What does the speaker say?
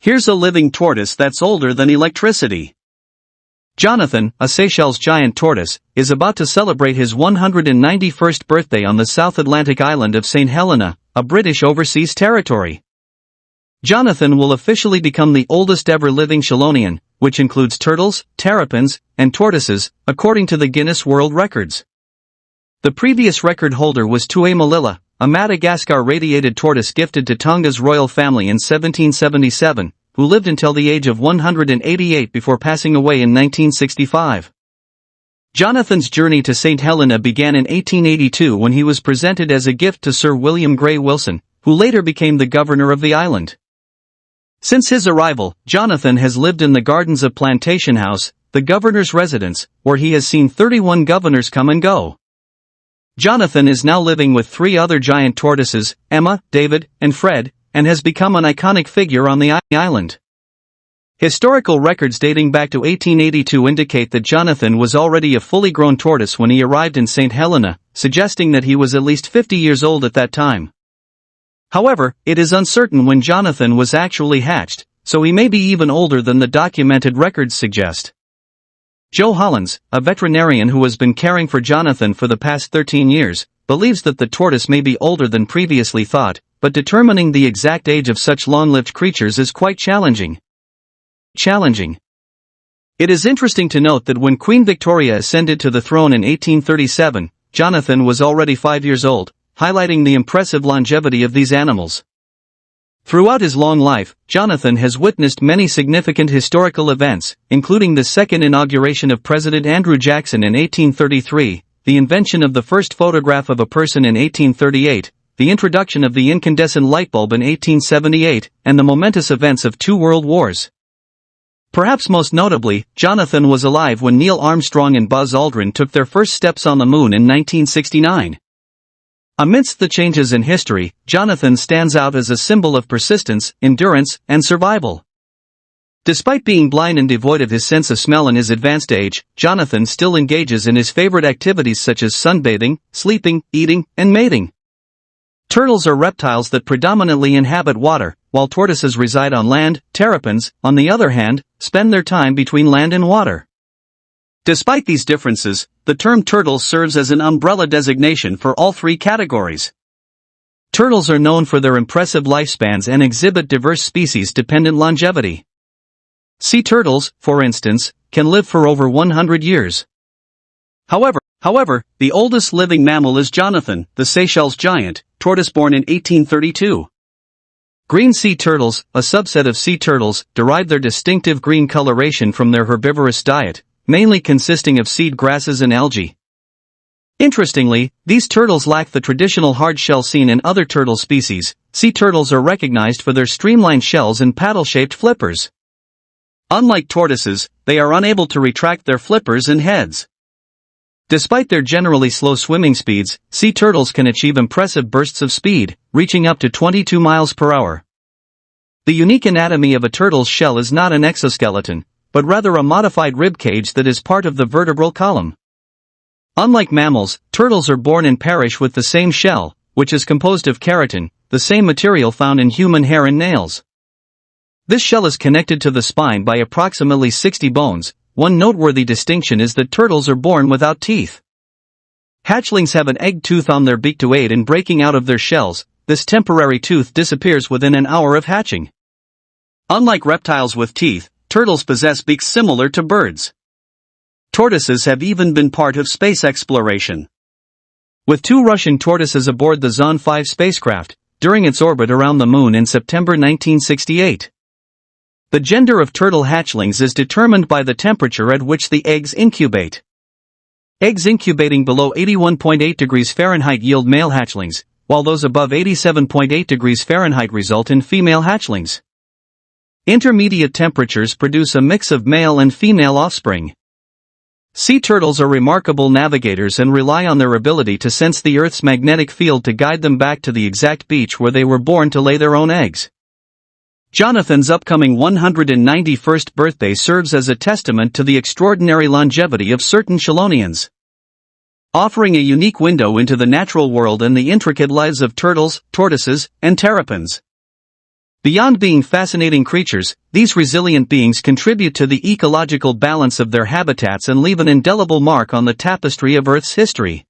Here's a living tortoise that's older than electricity. Jonathan, a Seychelles giant tortoise, is about to celebrate his 191st birthday on the South Atlantic island of St. Helena, a British overseas territory. Jonathan will officially become the oldest ever living shalonian, which includes turtles, terrapins, and tortoises, according to the Guinness World Records. The previous record holder was Tuae Malila, a Madagascar radiated tortoise gifted to Tonga's royal family in 1777, who lived until the age of 188 before passing away in 1965. Jonathan's journey to St. Helena began in 1882 when he was presented as a gift to Sir William Grey Wilson, who later became the governor of the island. Since his arrival, Jonathan has lived in the gardens of Plantation House, the governor's residence, where he has seen 31 governors come and go. Jonathan is now living with 3 other giant tortoises, Emma, David, and Fred, and has become an iconic figure on the island. Historical records dating back to 1882 indicate that Jonathan was already a fully grown tortoise when he arrived in St. Helena, suggesting that he was at least 50 years old at that time. However, it is uncertain when Jonathan was actually hatched, so he may be even older than the documented records suggest. Joe Hollins, a veterinarian who has been caring for Jonathan for the past 13 years, believes that the tortoise may be older than previously thought, but determining the exact age of such long-lived creatures is quite challenging. It is interesting to note that when Queen Victoria ascended to the throne in 1837, Jonathan was already 5 years old, highlighting the impressive longevity of these animals. Throughout his long life, Jonathan has witnessed many significant historical events, including the second inauguration of President Andrew Jackson in 1833, the invention of the first photograph of a person in 1838, the introduction of the incandescent light bulb in 1878, and the momentous events of 2 world wars. Perhaps most notably, Jonathan was alive when Neil Armstrong and Buzz Aldrin took their first steps on the moon in 1969. Amidst the changes in history, Jonathan stands out as a symbol of persistence, endurance, and survival. Despite being blind and devoid of his sense of smell in his advanced age, Jonathan still engages in his favorite activities such as sunbathing, sleeping, eating, and mating. Turtles are reptiles that predominantly inhabit water, while tortoises reside on land. Terrapins, on the other hand, spend their time between land and water. Despite these differences, the term turtle serves as an umbrella designation for all 3 categories. Turtles are known for their impressive lifespans and exhibit diverse species-dependent longevity. Sea turtles, for instance, can live for over 100 years. However, the oldest living mammal is Jonathan, the Seychelles giant, tortoise born in 1832. Green sea turtles, a subset of sea turtles, derive their distinctive green coloration from their herbivorous diet, mainly consisting of seed grasses and algae. Interestingly, these turtles lack the traditional hard shell seen in other turtle species. Sea turtles are recognized for their streamlined shells and paddle-shaped flippers. Unlike tortoises, they are unable to retract their flippers and heads. Despite their generally slow swimming speeds, sea turtles can achieve impressive bursts of speed, reaching up to 22 miles per hour. The unique anatomy of a turtle's shell is not an exoskeleton, but rather a modified rib cage that is part of the vertebral column. Unlike mammals, turtles are born and perish with the same shell, which is composed of keratin, the same material found in human hair and nails. This shell is connected to the spine by approximately 60 bones. One noteworthy distinction is that turtles are born without teeth. Hatchlings have an egg tooth on their beak to aid in breaking out of their shells. This temporary tooth disappears within an hour of hatching. Unlike reptiles with teeth, turtles possess beaks similar to birds. Tortoises have even been part of space exploration. With 2 Russian tortoises aboard the Zond 5 spacecraft, during its orbit around the moon in September 1968. The gender of turtle hatchlings is determined by the temperature at which the eggs incubate. Eggs incubating below 81.8 degrees Fahrenheit yield male hatchlings, while those above 87.8 degrees Fahrenheit result in female hatchlings. Intermediate temperatures produce a mix of male and female offspring. Sea turtles are remarkable navigators and rely on their ability to sense the Earth's magnetic field to guide them back to the exact beach where they were born to lay their own eggs. Jonathan's upcoming 191st birthday serves as a testament to the extraordinary longevity of certain shalonians, offering a unique window into the natural world and the intricate lives of turtles, tortoises, and terrapins. Beyond being fascinating creatures, these resilient beings contribute to the ecological balance of their habitats and leave an indelible mark on the tapestry of Earth's history.